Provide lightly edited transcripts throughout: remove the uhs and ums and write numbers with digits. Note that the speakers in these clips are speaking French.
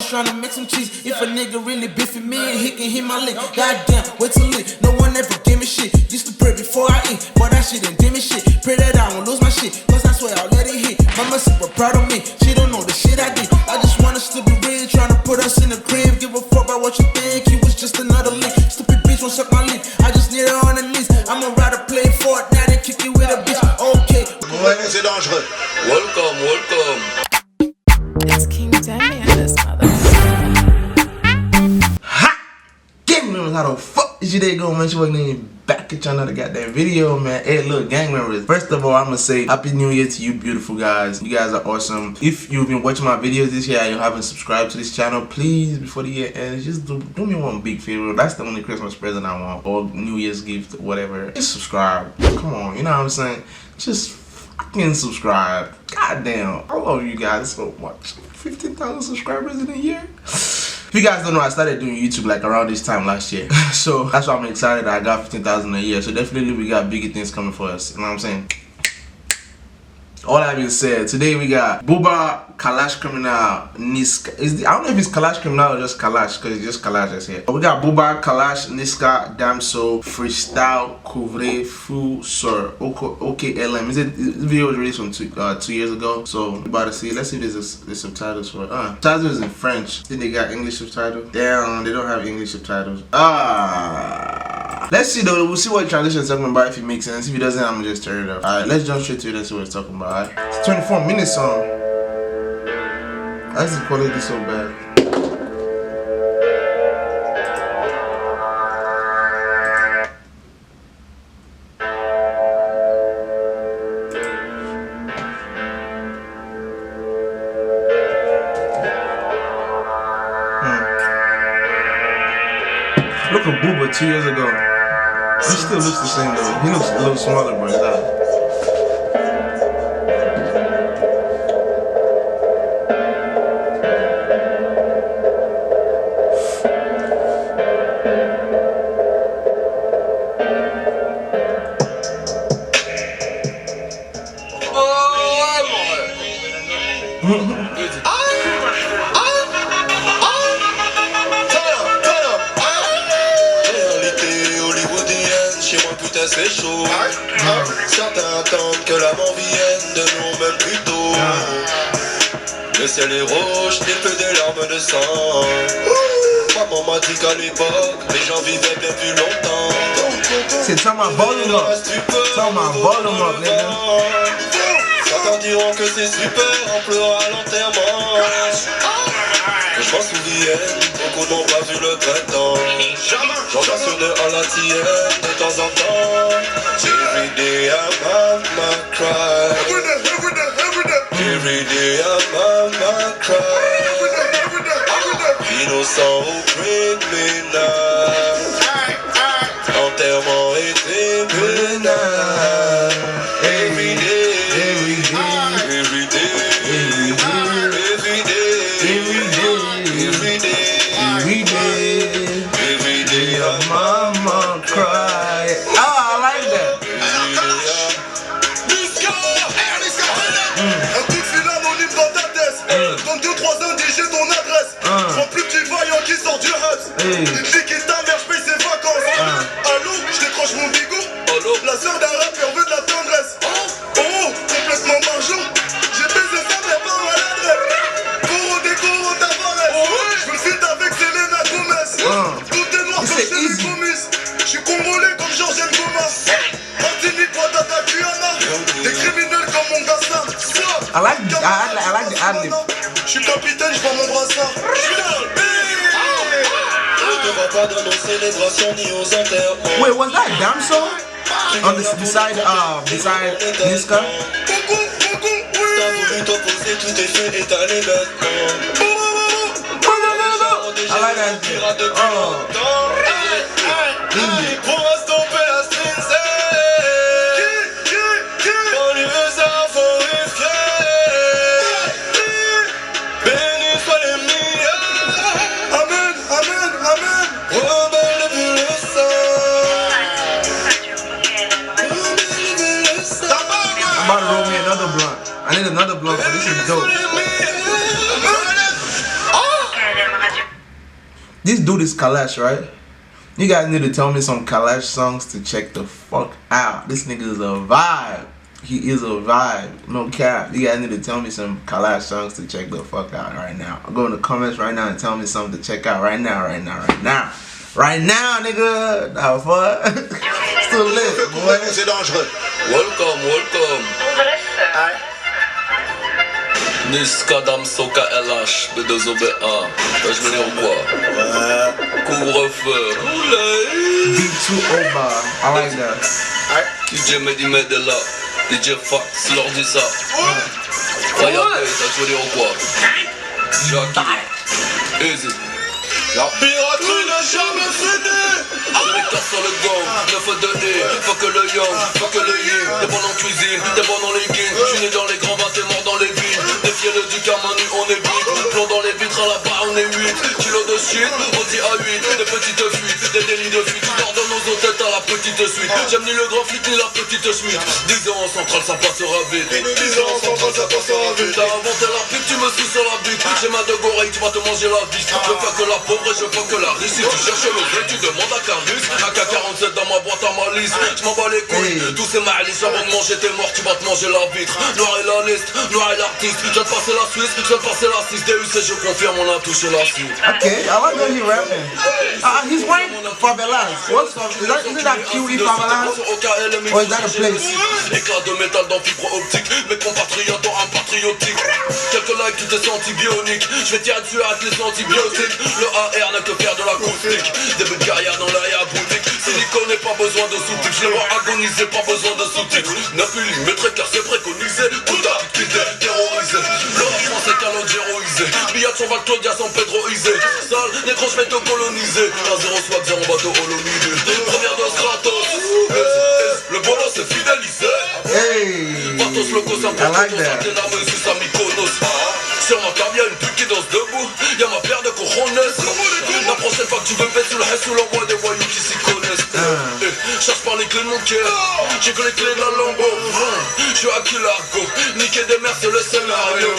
just tryna make some cheese. If a nigga really beefing me, he can hit my lick. Goddamn, wait till lit. No one ever give me shit. Used to pray before I eat, but that shit didn't give me shit. Pray that I won't lose my shit, cause I swear I'll let it hit. Mama super proud of me, she don't know the shit I did. I just want us to be real, tryna put us in the crib. Give a fuck about what you think, he was just another link. Stupid bitch won't suck my lip, I just need her on the knees. I'ma rather play Fortnite and kick it with a bitch. Okay. Ouais, c'est dangereux. Welcome, welcome. It's King Demi and this mother. Ha! Gang members, how the fuck is your day going, man? It's your boy Name back at another goddamn video, man. Hey, look, gang members. First of all, I'm gonna say Happy New Year to you beautiful guys. You guys are awesome. If you've been watching my videos this year and you haven't subscribed to this channel, please, before the year ends, just do me one big favor. That's the only Christmas present I want, or New Year's gift, whatever. Just subscribe. Come on, you know what I'm saying? Just fucking subscribe. Goddamn, I love you guys so much. 15,000 subscribers in a year. If you guys don't know, I started doing YouTube like around this time last year. So that's why I'm excited that I got 15,000 a year. So definitely we got bigger things coming for us. You know what I'm saying? All that being said, today we got Buba, Kalash Criminal, Niska. I don't know if it's Kalash Criminal or just Kalash, because it's just Kalash that's here. But we got Buba, Kalash, Niska, Damso, Freestyle, Couvre, Fu, Sir, OKLM. This video was released from 2 years ago. So we're about to see. Let's see if there's subtitles for it. Subtitles is in French. Then they got English subtitles. Damn, they don't have English subtitles. Let's see though, we'll see what transition is talking about, if it makes sense. If it doesn't, I'm gonna just turn it up. Alright, let's jump straight to it and see what it's talking about. Right? It's a 24-minute song. Why is the quality so bad? Look at Booba 2 years ago. He still looks the same though. He looks a little smaller, bro. C'est chaud. Certains attendent que l'amour vienne de nous, même plus tôt. Le ciel est rouge, il pleut des larmes de sang. Maman m'a dit qu'à l'époque, les gens vivaient bien plus longtemps. C'est ça ma volume up. Ça ma volume up, nigga. Certains diront que c'est super, on pleura à l'enterrement. Que je m'en souvienne, beaucoup n'ont pas vu le printemps. J'en passe une à la tienne de temps en temps. Every day I'm mama cry. Every day I'm mama cry. Innocent ou criminel, enterrement et tribunal. Every day, every day, every day, every day, every day, every day, every day, every day, Mama cry. Oh, I like that. Un coup de fil anonyme dans ta tête. Donne 2-3 indices, j'ai ton adresse. Prends plus petit vaillant qui sort du hut. Il dit qu'il ta mère, j'paye ses vacances. Allô, j'décroche mon bigot. La sœur d'un rappeur veut de la tendresse. Oh, complètement margeant. J'ai baisé sa mère par maladresse. Coro décoro ta varette. J'me fit avec Selena Gomez. Tout est noir comme chez les communistes. J'suis congolais comme Georges Ngoma. Martinique, Ouattara, Guyana. Des criminels comme mon Gassin. I like the ad-lib. J'suis capitaine, j'vends mon brassard. Je te vois pas dans nos célébrations ni aux enterrements. Wait, was that Damso? On the beside Niska? T'as voulu t'opposer, tout est fait étaler maintenant. I like that shit. Pour stopper la strings. On lui veut ça, faut béni soit les meilleurs. Amen, amen, amen. Rebelle depuis le sang. I'm about to roll me another blunt. I need another blunt, but this is dope. This dude is Kalash, right? You guys need to tell me some Kalash songs to check the fuck out. This nigga is a vibe. He is a vibe. No cap. You guys need to tell me some Kalash songs to check the fuck out right now. Go in the comments right now and tell me something to check out right now, right now, right now. Right now, nigga. Nah, fuck. Still lit, boy. C'est dangereux. Welcome, welcome. Niska Dam Soka LH B2OBA. Je venais au quoi? Couvre-feu. B2OBA. I like that. DJ Mehdi Medela. DJ Fax, leur dit ça. Regardez, t'as joué au quoi? Jackie. Easy. La piraterie n'a jamais fini. Je les casse sur le gong, 9 de E, fuck le young, fuck le yin. T'es bon en cuisine, t'es bon dans les games. J'suis né dans les grands bains, t'es mort dans les villes. Défiez-le du Kamanu, on est vite. Plomb dans les vitres, à la barre on est 8. Kilos de shit, on dit à 8. Des petites fuites, des délits de fuite. Tu dors dans nos hôtels, t'as la petite suite. J'aime ni le grand flic ni la petite schmitt. 10 ans en centrale, ça passera vite. 10 ans en centrale, ça passera vite. T'as inventé la pique, tu me suis sur la bique. J'ai ma de goreille, tu vas te manger la vie. Je veux pas que la pauvre, je veux que la riche. Si tu cherches le vrai, tu demandes à Carus. AK-47 dans ma boîte à malice. Je m'en bats les couilles, tous ces malices. Avant de manger tes morts, tu vas te manger la vitre. Noir est la liste, noir est l'artiste. Je viens de passer la Suisse, je viens de passer la 6 DUC, je confirme, on a touché la suite. Okay, I like when he rapping. He's wearing Favelas. What's up? Isn't that QE Favelas? Or is that a place? Éclat de métal dans fibre optique. Mes compatriotes ont un patriotique. Quelques likes, tu te sens bionique. Je vais tirer dessus à les antibiotiques. Le AR n'a que faire de l'acoustique. Début de carrière dans l'arrière-boutique. Silicone n'est pas besoin de sous-titres. Je les vois agoniser, pas besoin de sous-titres. 9 mm car c'est préconisé. Tout à quitter, terrorisé. L'homme français calogéroisé. Billard son Val Claudia sans Pedroisé. Sale, négro, je vais te coloniser. Un 0 swag, 0 bateau holonisé. Première dose gratos. Le bolo c'est fidélisé. Hey, Patos loco, c'est un peu I like that. t'es la mesure, ça Mykonos. Sur ma table y'a une pute qui danse debout. Y'a ma paire de cojones. La prochaine fois que tu veux me mettre sous le haine, sous l'envoi des voyous qui s'y connaissent. Cherche par les clés de mon cœur. J'ai que les clés de la Lambo. J'suis à Kilargo. Niquer des mères c'est le scénario.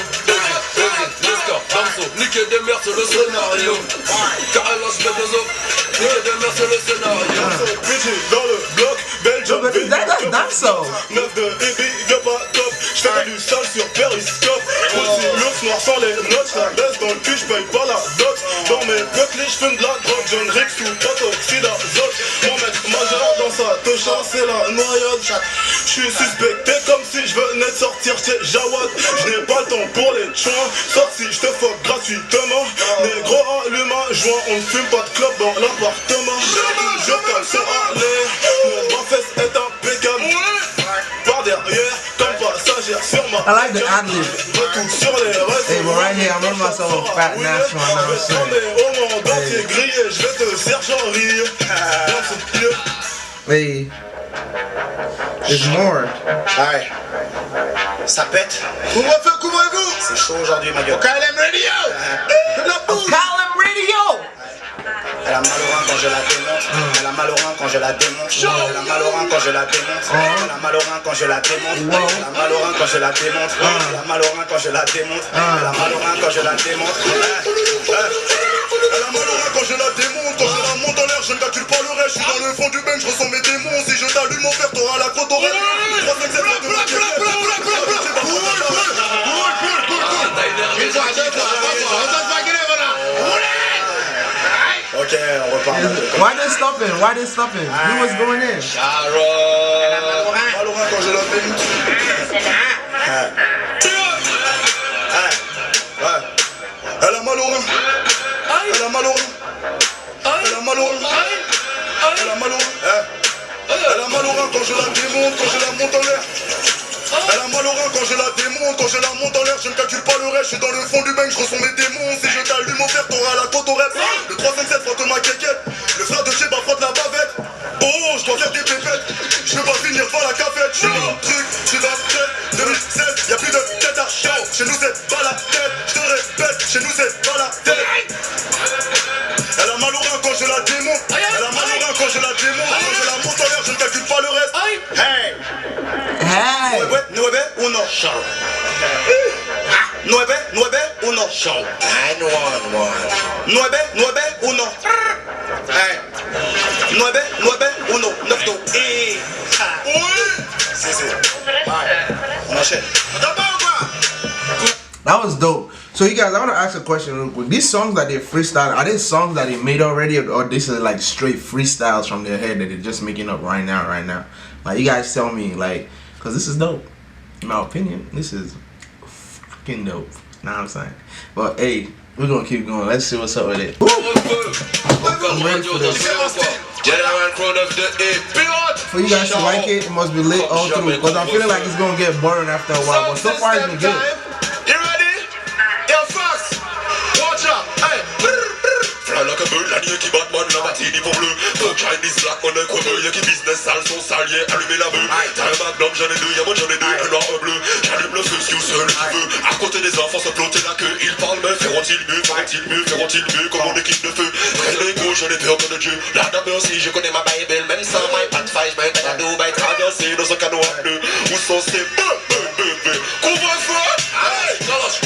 Niska, Damso. Niquer des mères c'est le scénario. KLH B2O. Niquer des mères c'est le scénario. Bitchy dans le bloc, Belgium. That's Damso. 9 de EB, y'a pas top. J'fais du sale sur Periscope. Aussi l'ours noir sans les notes. La baisse dans le cul, j'paye pas la dot. Dans mes Bentley, j'fume de la drogue. John Rick sous protoxyde d'azote. Mon maître majeur dans sa tocha, c'est la noyade. J'suis suspecté comme si j'venais de sortir chez Jawad. J'n'ai pas le temps pour les chouins. Sauf si j'te fuck gratuitement. Négro allume un joint. On ne fume pas de clope dans l'appartement. Je cale sur aller. Mon fesse est impeccable. Par derrière, comme passagère sur ma. I like the ad-lib. Retour sur les réseaux. Hey, but right here, I'm running myself a fat national now. Je vais au monde entier grillé. Je vais te sergent rire. Dans ce lieu. Hey, there's more. Ouais. Ça pète. Couvre-feu, couvrez-vous. C'est chaud aujourd'hui, ma gueule. KLM Radio. De la boue. Colin Radio. Elle a mal au rein quand je la démonte. Elle a mal au rein quand je la démonte. Elle a mal au rein quand je la démonte. Elle a mal au rein quand je la démonte. Elle a mal au rein quand je la démonte. Elle a mal au rein quand je la démonte. Elle a mal au rein quand je la démonte. Elle a mal au rein quand je la démonte. Quand je la monte en l'air, je ne calcule pas le reste. Je suis dans le fond du bain, je ressens mes démons. Si je t'allume mon père, t'auras la côte oreille. 3, 5, 7, 8, 9, 10. Ok, on repart. Why they stopping? Why they stopping? Who was going in? Elle a mal au rein. Mal au rein quand je la démonte. Elle a mal au rein. Elle a mal au rein. Elle a mal au rein. Elle a mal au rein. Elle a mal au rein quand je la démonte, quand je la monte en l'air. Elle a mal au rein quand je la démonte, quand je la monte en l'air, je ne calcule pas le reste, je suis dans le fond du bain, je ressens mes démons. Si je t'allume au fer, t'auras la côte au rêve. Le 357 frotte ma quéquette, le frère de Sheba frotte la bavette. Oh, je dois faire des pépettes, je veux pas finir par la cafette. Je suis dans le truc, je suis dans le tête. 2016, y'a plus de tête à chaud. Chez nous c'est pas la tête, je te répète, chez nous c'est pas la tête. Elle a mal au rein quand je la démonte. Elle a mal au rein quand je la démonte. Quand je la monte en l'air, je ne calcule pas le reste. Hey! Hey. Ouais, 9 ou non? Nueve, uno. Show 911. Nueve, uno. Hey. Nueve, uno. 9, 2. Oui. Si. On enchaîne. That was dope. So you guys, I want to ask a question real quick. These songs that they freestyle, are they songs that they made already, or this is like straight freestyles from their head that they're just making up right now? Like, you guys tell me, like, because this is dope. In my opinion, this is fucking dope. Know what I'm saying? But hey, we're gonna keep going. Let's see what's up with it. I'm ready for this. For you guys to like it, it must be lit all through. Because I'm feeling like it's gonna get boring after a while. But so far it's been good. You ready? Yo, first. Watch out. Hey. Fly like a bird, la nuit qui bat, man, la matinée pour bleu. Ton Chinese black, on est quoi bleu, y'a qui business sale, son salier, allumer la bœuf. T'as un magnum, j'en ai deux, y'a moi j'en ai deux, un noir, un bleu. J'allume le feu, si ou seul qui veut. À côté des enfants se plotter la queue, ils parlent, mais feront-ils mieux, comme mon équipe de feu. Très égo, je n'ai peur que de Dieu. La dame aussi, je connais ma Bible, même sans my pat five, j'mets un cadeau, bah traversé dans un canot à deux. Où sont ces couvre-feu!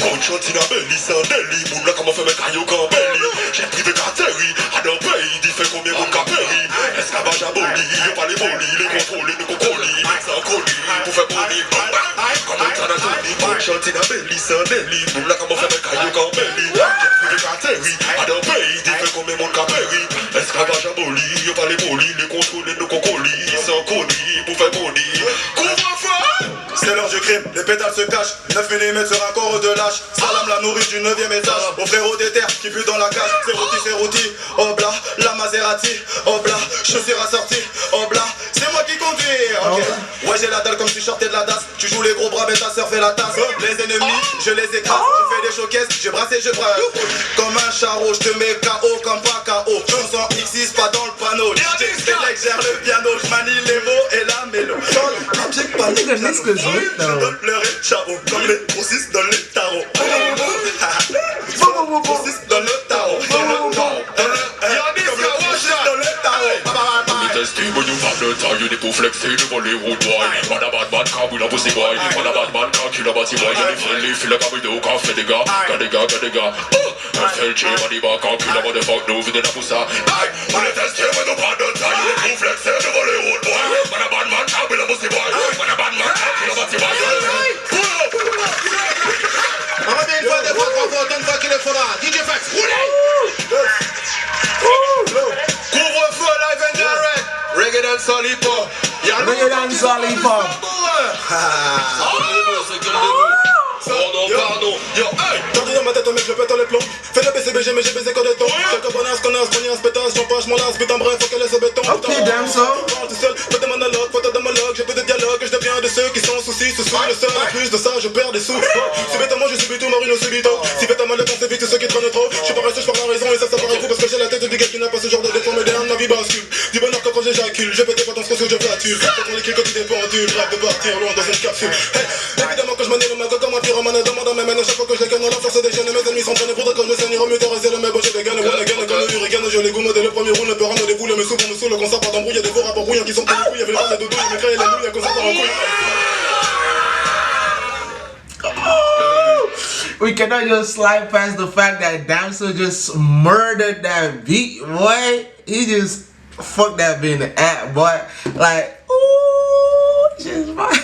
Conchantina belli, sans délit, moun la comment fait mes caillots quand belli. J'ai privé Kateri, à nos pays, dit fait combien mon capéri. Esclavage aboli, y'a pas les bolis, les contrôlés, les cocolis, sans colis, pour faire boni, comme un Tanatoni. Conchantina belli, sans délit, moun la comment fait mes caillots quand belli. J'ai privé Kateri, à nos pays, dit fait combien mon capéri. Esclavage aboli, y'a pas les bolis, les contrôlés, les cocolis, sans colis, pour faire boni. Couvre-feu! C'est l'heure du crime, les pétales se cachent. 9 mm sur un corps de lâche. Salam la nourrice du 9e étage. Au frérot des terres qui pue dans la cage. C'est rôti, obla, la Maserati. Obla, chaussures assorties. Obla, c'est moi qui conduis. Ok. Ouais, j'ai la dalle comme si je sortais de la DAS. Tu joues les gros bras, mais ta sœur fait la tasse. Les ennemis, je les écrase. Je fais des showcases, j'ai brassé, je brasse. Comme un charreau, je te mets KO comme pas KO. Chanson X6, pas dans le panneau. DJ gère le piano, je manie les mots et la mélo. Je donne le ré, ciao, comme les grossistes dans les tarots. Grossistes dans le tarot. When you have the time, you need to flex it, you only road boy. Man a bad man, can't win a pussy boy. Man a bad man, can't kill a batty boy. You feel like a widow, can't feel the guy. Gadega. FLG, man, the bar, can't kill a motherfucker, no, with the pussy. When you test it, when you have the time, you need to flex it, you only road boy. Man a bad man, can't win a pussy boy. Man a bad man, can't kill a batty boy. On revient une fois, deux fois, trois fois, autant de fois qu'il le faudra. DJ Fax, roulez! Couvre-feu live and direct. Reggae dance lollipop. Reggae dance lollipop. Pardon, yo, hey! T'as dans ma tête, mec, je pète les plombs. Fais le BCBG, mais j'ai baisé que des tons. Quelques connasses, pétasse, j'en passe mon as, putain, bref, faut qu'elle laisse au béton. Ok, damn so. Parle tout seul, fais des monologues, faut de monologue. J'ai peu de dialogue, je deviens de ceux qui sont soucis, ce sont le seul. En plus de ça, je perds des sous. Si bêtement, je subis tout, Marino subito. Si bêtement, le temps c'est vite, tous ceux qui traînent trop. Je suis paresseux, je parle la raison, et ça paraît fou parce que j'ai la tête du gars qui n'a pas ce genre de défaut. Mais derrière ma vie bascule. Du bonheur que quand j'éjacule, je pétais pas dans ce que je flatule. Quand on l'équipe, quand tu dépends, tu rêves de partir loin dans une capsule. Évidemment que je m'en ai le mago comme un pyromane, demande à mes mains, chaque fois que je les gagne, la force des chaînes, mes ennemis sont traînés pour que je me saigne, remuer, terrasser le mec, je les gagne, one again, comme le hurricane, je les goûte, le premier roule, ne peut rendre des boules, mais souvent me saoule, le concert par d'embrouille, des faux rapports brouillants qui sont pas les couilles, avec les doudous, les créés, les loups, les concerts par en couille. We cannot just slide past the fact that Damso just murdered that beat, boy. He just fucked that beat in the act, boy. Like, ooh, just fire.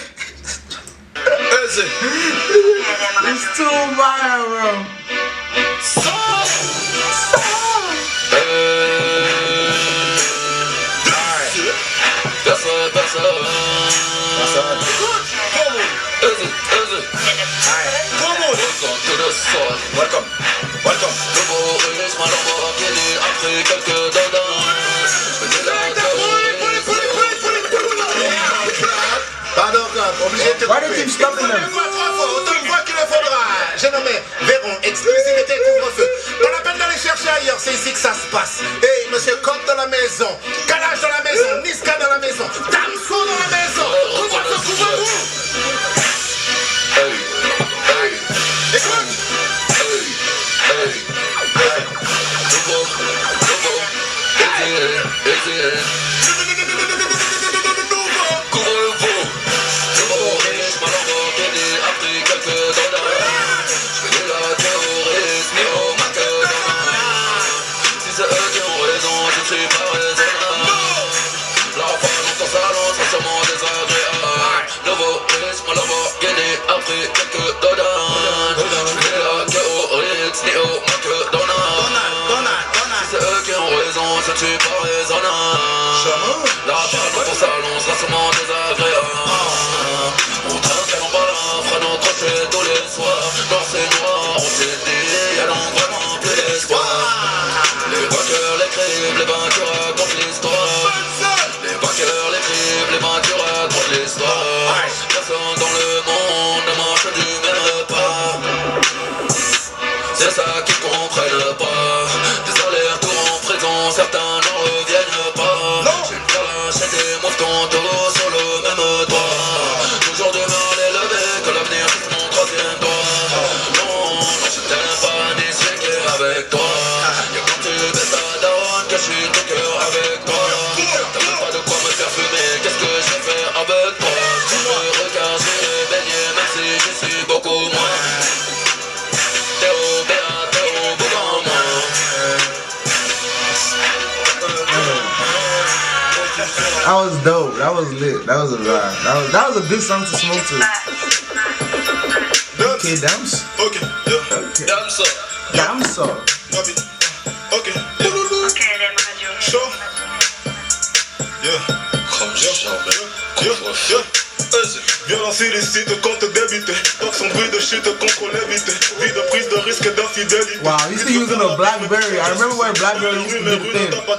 It's too fire, bro. Welcome. Pardon, obligé de te Why do you keep stopping them? Autant de fois qu'il le faudra. J'ai nommé Véron, exclusivité couvre-feu. Pas la peine d'aller chercher ailleurs, c'est ici que ça se passe. Hey, monsieur Coq dans la maison, Calage dans la maison, Niska dans la maison, Damso dans la maison. Couvre-feu. Écoute. vainqueurs l'écrivent, les vainqueurs racontent l'histoire. Les vainqueurs l'écrivent, les vainqueurs racontent l'histoire. Personne dans le monde ne marche du même pas. C'est ça qu'ils comprennent pas. Des allers-retours en prison, certains n'en reviennent pas. J'ai me faire lâcher des mouvements tous sur le même doigt. Toujours du mal élevé, que l'avenir c'est mon troisième doigt. Non, je t'aime pas ni swinguer avec toi. Y'a quand tu baisses ta daronne que je suis de cœur avec toi. T'as même pas de quoi me faire fumer, qu'est-ce que je vais faire avec toi? Tu me regardes, je vais baigner, même si je suis beaucoup moins. That was dope. That was lit. That was a vibe. That was a good song to smoke to. Okay, dance. Ok, yeah. Okay. Damso. Damso. Rapide. Ok, chaud. Yeah. Comme je charbonne. Yeah. Violence illicite, compte débité. Donc son bruit de chute contre l'évité. Vie de prise de risque d'infidélité. Wow, you still using a BlackBerry. I remember when BlackBerry used to be the thing. That was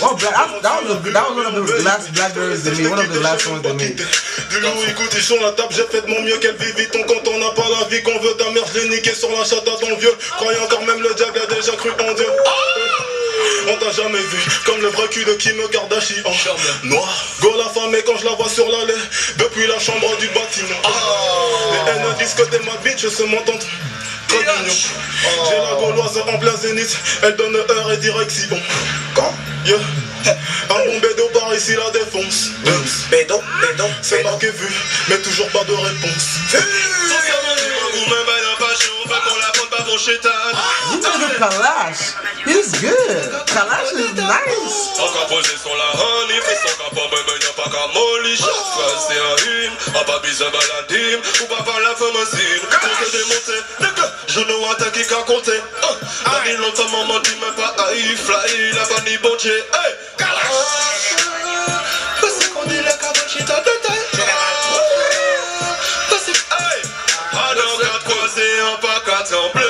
one of the last BlackBerries they made. One of the last ones they made. Du loup, écoute, ils sont la table, j'ai fait de mon mieux. Quelle vie vit-on quand on n'a pas la vie qu'on veut? Ta mère, je l'ai niqué sur la chata dans le vieux. Croyant encore même le diable a déjà cru en Dieu. On t'a jamais vu comme le vrai cul de Kim Kardashian. Noir, Gaule affamé quand je la vois sur l'allée. Depuis la chambre du bâtiment. Les haines disent que t'es ma bitch, se m'entendent. Très mignon. J'ai la gauloise en plein zénith. Elle donne heure et direction. Quand? Yeah. Un bon bédo par ici la défonce. Bédo, c'est marqué vu, mais toujours pas de réponse. You did a Kalash. He's good. Kalash is nice. Encore posé sur la honey, fait son capot, mais y'a pas qu'à molly. Chaque phrase c'est un hymne, a pas besoin de baladim, ou pas par la féminine. Pour te démonter, je ne vois pas qui qu'a compté. La vie longtemps, maman dit même pas aïe, fly, la vanille bon Dieu. Hey, Kalash. Parce qu'on dit la cabachita de taille. Parce que, hey, à dans quatre croisés, un pas quatre en bleu.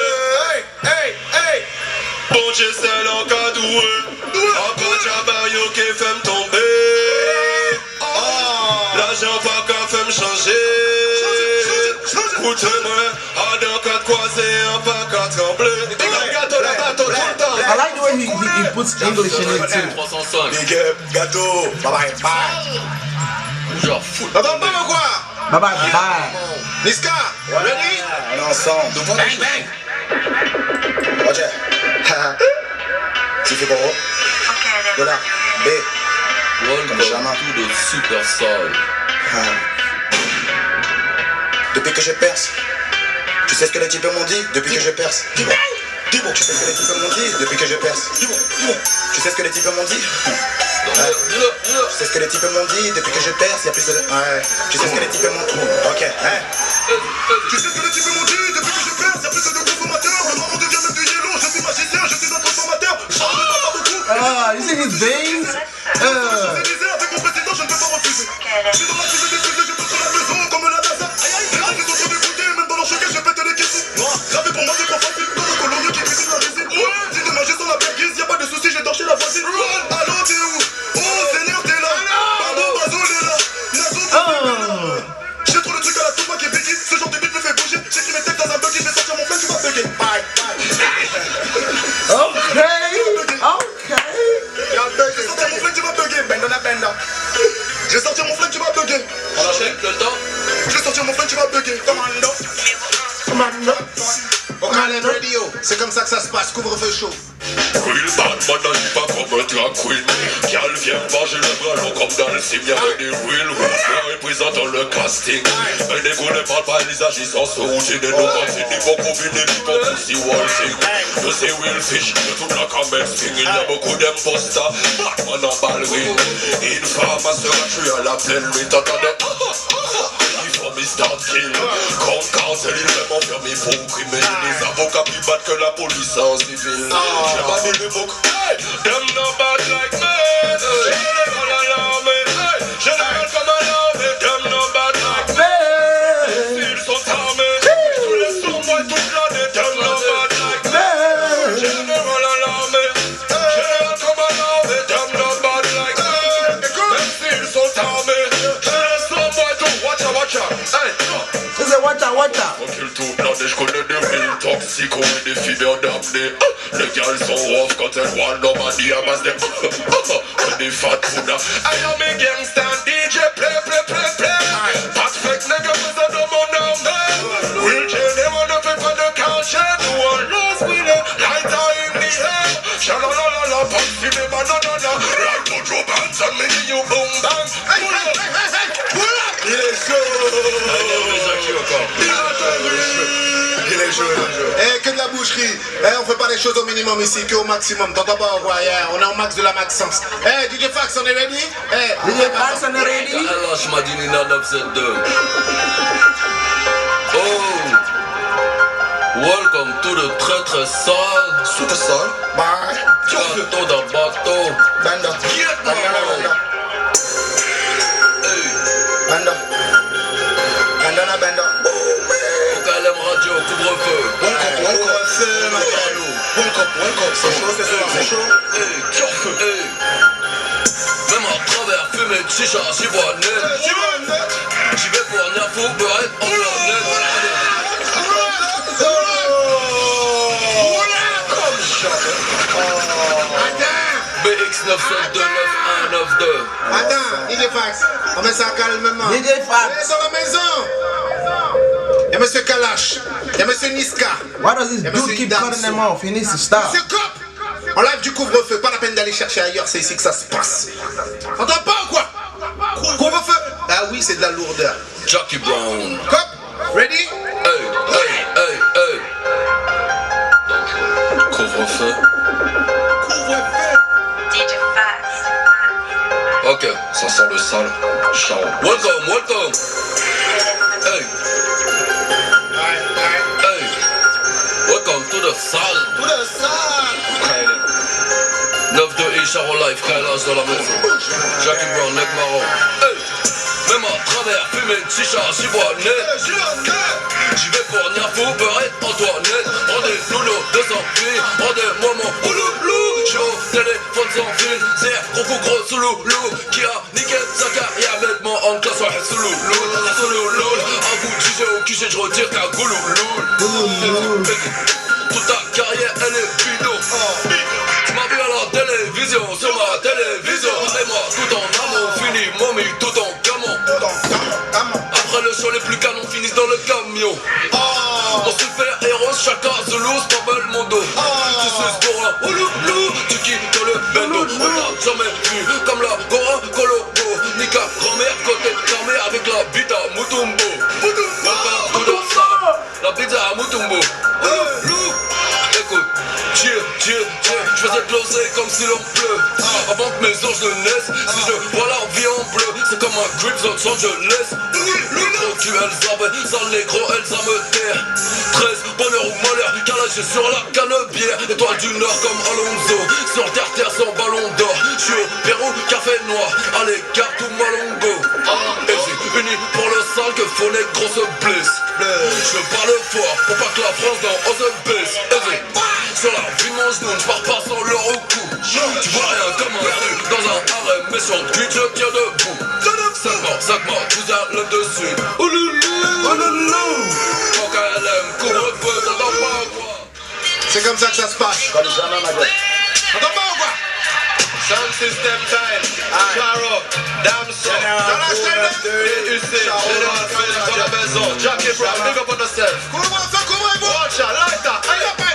Bon Dieu seul en cas doué. En pas Jabayo qui fait me tomber. L'argent pas qu'à fait me changer. Écoutez-moi, à dans quatre croisés, un pas quatre en bleu. Gâteau la bateau tout le temps. I like the way he puts English in it too. 305. Big up, gâteau. Bye bye, bye. Genre fou. T'entends pas ou quoi? Bye bye bye. Niska, ready? On est ensemble. Bang bang. Roger. Tu fais quoi? Voilà. B. Welcome to the Super Soul. Depuis que je perce, tu sais ce que les types m'ont dit depuis que je perce. Dis-moi. Tu sais ce que les types m'ont dit depuis que je perce. Dis-moi. Tu sais ce que les types m'ont dit. Tu sais ce que les types m'ont dit depuis que je perce, y'a plus de... Ouais. Tu sais ce que les types m'ont dit. Ok. Tu sais ce que les types m'ont dit depuis que je perce, y'a plus de consommateurs. Le marron devient même du yellow. Je suis magicien, je suis un transformateur. Je ne parle pas beaucoup. Ah, you see his veins? Avec mon président, je ne peux pas refuser. Je suis dans la fusée des fusées, je peux sur la maison comme la NASA. Les gens qui sont trop dégoûtés, même dans leur choquet, je pète les caissons. Gravé pour moi, c'est pas facile. Dans le colorier qui cuisine la résine. Si demain j'ai sur la perguise, y'a pas de soucis, j'ai torché la voisine. Allô, t'es où? Oh, Seigneur, t'es là. Pardon, Bazo, t'es là. Nazo, t'es là. J'ai trop de trucs à la soupe, moi qui est bêtise. Ce genre de beat me fait bouger. J'ai qui mes têtes dans un buggy, je vais sortir mon flingue, tu vas bugger. Bye, bye. Okay. J'ai sorti mon flingue, tu vas bugger. Benda. J'ai sorti mon flingue, tu vas bugger. On enchaîne, le temps. Je vais sortir mon flingue, tu vas bugger. Commando. Oakland Radio, c'est comme ça que ça se passe, couvre-feu chaud. Real bad man n'agit pas comme un drag queen. Qu'elle vient manger le bras long comme dans le film. Y'avait des real rappers représentant le casting. Mais les gars ne parlent pas, ils agissent en routine. Et nos cantines, ils vont combiner l'hypocrisie waltzing. De ces real fish, de toute la caméra sting. Il y a beaucoup d'imposters, Batman en ballerine. Une femme à se tuer à la pleine nuit. T'entendais? Il faut me start kill. Comme cancel, il veut m'enfermer pour crimer. Les avocats plus battent que la police en civil. J'ai pas dit le book. Hey, them no bad like me. Général alarmé. Hey, général comme alarmé. Them no bad like me. Ils sont armés. Tous les sourds, moi, toute l'année. Them no bad like me. Général Tranquille tout plané, j'connais des villes toxiques où des filles d'apnée. Les gars sont rough quand elles voient nobody à base de des fat food. I am a gangsta DJ, play. Pas de fake nigga, mais ça demande un man. Real J, they wanna pay for the couch. No one lost with it, lighter in the air. Shalalala, pussy, me banana. Like to Joe Benson, me give you boom bang. Il est chaud. Il est chaud. Eh, que de la boucherie. Eh, on fait pas les choses au minimum ici, que au maximum. T'entends pas, on voit, yeah, on est au max de la maxence. Eh, DJ Fax, on est ready? Eh, DJ Fax, on est ready? Allah, j'madini 972. Oh, welcome to the très sale. sous le sol. Bye. Gâteau d'un bateau. Banda. Banda. Banda. Banda, banda. Calem radio, couvre-feu. Bon couvre-feu, ma gueule. Bon cop. C'est chaud, c'est chaud. Même à travers fumée de chicha, j'y vois net. J'y vais pour Niafou, beurette, en net. BX 9729192. Attends, DJ Fax, on met ça calmement. DJ Fax. Dans la maison. Y'a Monsieur Kalash, y'a Monsieur Niska. Why does this Y'a dude Monsieur keep Dams. cutting them off? He needs to stop. Monsieur Cop, on live du couvre-feu, pas la peine d'aller chercher ailleurs, c'est ici que ça se passe. Entends pas ou quoi? Couvre-feu. Ah oui, c'est de la lourdeur. Jackie Brown. Cop, ready? Hey. Couvre-feu. DJ Fax. Ok, ça sent le sale. Ciao. Welcome. Hey. Welcome to the salle. Tout le sang. 9-2 et Charo Life, Kailash dans la maison. Jackie Brown, Nec Marron. Hey. Même à travers fumée de chicha, j'y vois net. J'y vais pour Niafou, beurette, Antoinette. Rendez-nous nos 200 filles, rendez-moi mon ouloulou. J'suis au téléphone sans fil, c'est gros sous-loulou qui a niqué sa carrière bêtement en classe, ouais, sous-loulou. À vous de juger au quiché, j'retire qu'un gouloulou. Toute ta carrière, elle est bidon. Tu m'as vu à la télévision, sur ma télévision. Et moi, tout en amont, fini mommy, tout en gamin. Après le show, les plus canons finissent dans le camion. Mon super héros, chacun Zulu, Spabel Mondo. Tu sais pour un ouloulou, tu quittes le bendo. On t'a jamais vu comme la Gora Colombo. Nika grand-mère, côté de ta mère avec la bite à Mutumbo. Welcome to the sun, la pizza à Mutumbo. Ouloulou, écoute, je faisais de l'oseille comme si l'on pleut. Avant que mes anges ne naissent, si je vois leur vie en bleu, c'est comme un grip zone Los Angeles. Le gros cul Elzabeth, sale négro Elzameter. 13, bonheur ou malheur, calagé sur la canne-bière. Étoile du Nord comme Alonso, sur terre sans ballon d'or. J'suis au Pérou, café noir, allez garde tout Malongo. Et c'est uni pour le sale que faut les grosses blesses. Je parle fort pour pas que la France dans ose baisse. Sur la vie mon genou, j'pars pas sans l'or au cou. Tu vois rien comme un rue dans un arrêt, mais sur le tweet je tiens debout. 5 morts, tout à l'œuf dessus. Ouloulou, KLM, couvre-feu, t'entends pas quoi? C'est comme ça que ça se passe. T'entends pas ou quoi? Sound system time, Charo, Damso, DUC, Génération dans la maison, Jackie Brown, big up on yourself. Couvre-feu. Watch out, like that,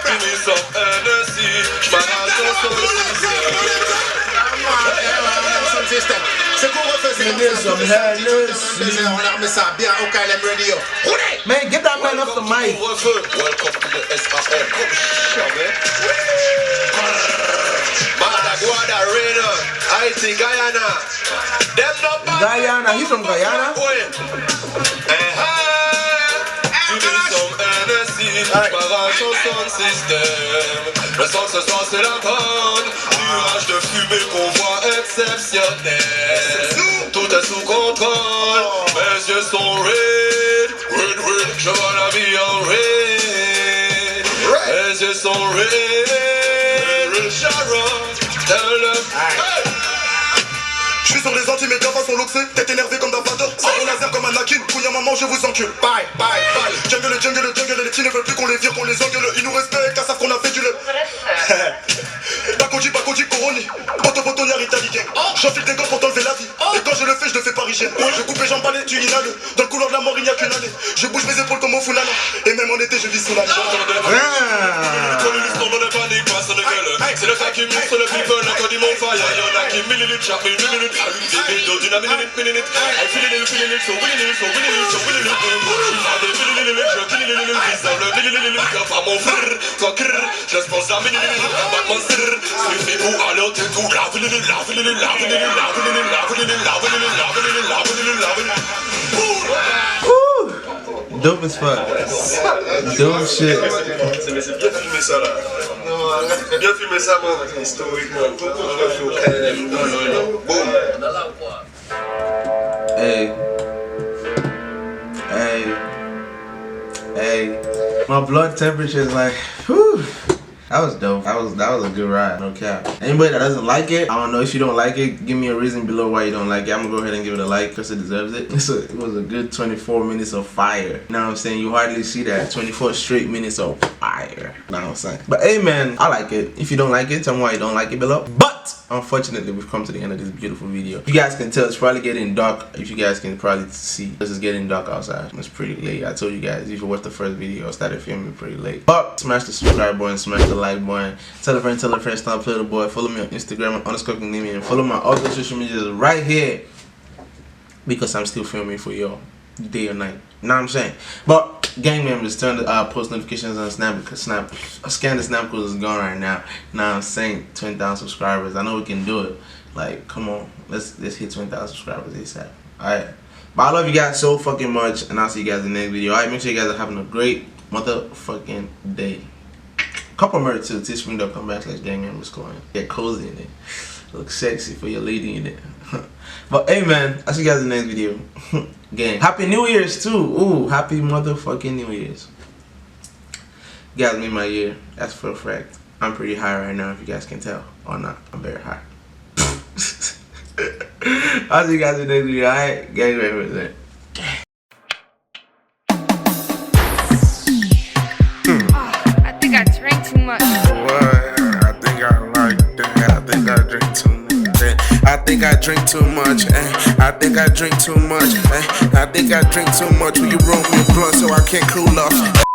give me some energy, j'm'arrache son System. C'est couvre-feu, c'est comme ça. On a remis ça bien au KLM Radio. Man, get that man off the mic. Welcome to the SRM. Guadarena, Haiti, Guyana. Them not bad. Guyana, he's from Guyana. Give me some energy, j'm'arrache au sound system. Le son ce soir c'est la bonne. Nuage de fumée qu'on voit exceptionnel. Tout est sous contrôle, mes yeux sont red. Je vois la vie en red. Mes yeux sont red. Sharon, tell them. Je suis sur les Antilles, mes gavas sont loxés. T'es énervé comme Davador, ça au laser comme Anakin. Couille à maman, je vous encule. Bye, bye, bye. Jungle, les petits ne veulent plus qu'on les vire, qu'on les engueule. Ils nous respectent, car savent qu'on a fait du lait. Bakoji, Coroni. Poto, Nyarita, gang. J'enfile des gants pour t'enlever la vie. Et quand je le fais, je le fais parisienne. Je coupe les jambes balais, tu inhales. Dans le couloir de la mort, il n'y a qu'une année. Je bouge mes épaules comme au Funana. Et même en été, je vis sous la C'est le cas qui mix sur le people, quand ils m'ont fire. Y'en a qui millilitres, chaque millilitre. Vidéo d'une minute. I feel it, so willingly. Je kill it, le pas mon frère. Toi, je pense à millilitre. Batman, suffit pour aller au tête tout. Dope as fuck. Dope shit. C'est bien filmé ça là. Bien filmé ça, man. Historiquement. Boum. Hey. My blood temperature is like, whew. That was dope. That was a good ride, no cap. Anybody that doesn't like it, I don't know if you don't like it, give me a reason below why you don't like it. I'm gonna go ahead and give it a like because it deserves it. It was a good 24 minutes of fire. You know what I'm saying? You hardly see that 24 straight minutes of fire. You know what I'm saying? But hey man, I like it. If you don't like it, tell me why you don't like it below. But unfortunately, we've come to the end of this beautiful video. You guys can tell it's probably getting dark. If you guys can probably see, this is getting dark outside. It's pretty late. I told you guys, if you watched the first video, I started filming pretty late. But smash the subscribe button, smash the like button. Tell a friend, stop playing the boy. Follow me on Instagram _Kingnimi and follow my other social medias right here because I'm still filming for y'all day or night. You know what I'm saying? But gang members, turn the post notifications on Snap because scan the Snap code is gone right now. Now I'm saying 20,000 subscribers. I know we can do it. Like, come on, let's hit 20,000 subscribers ASAP. Alright. But I love you guys so fucking much, and I'll see you guys in the next video. Alright, make sure you guys are having a great motherfucking day. Couple merch to teespring.com/gang members coin. Get cozy in it. Look sexy for your lady in it. But hey man, I'll see you guys in the next video. Gang. Happy New Year's too. Ooh, happy motherfucking New Year's. You guys made my year. That's for a fact. I'm pretty high right now if you guys can tell. Or not. I'm very high. I'll see you guys in the next video. Alright? Gang members. I drank too much. I think I like that. I think I drink too much. I think I drink too much. I think I drink too much. I think I drink too much. Will you roll me a blunt so I can't cool off?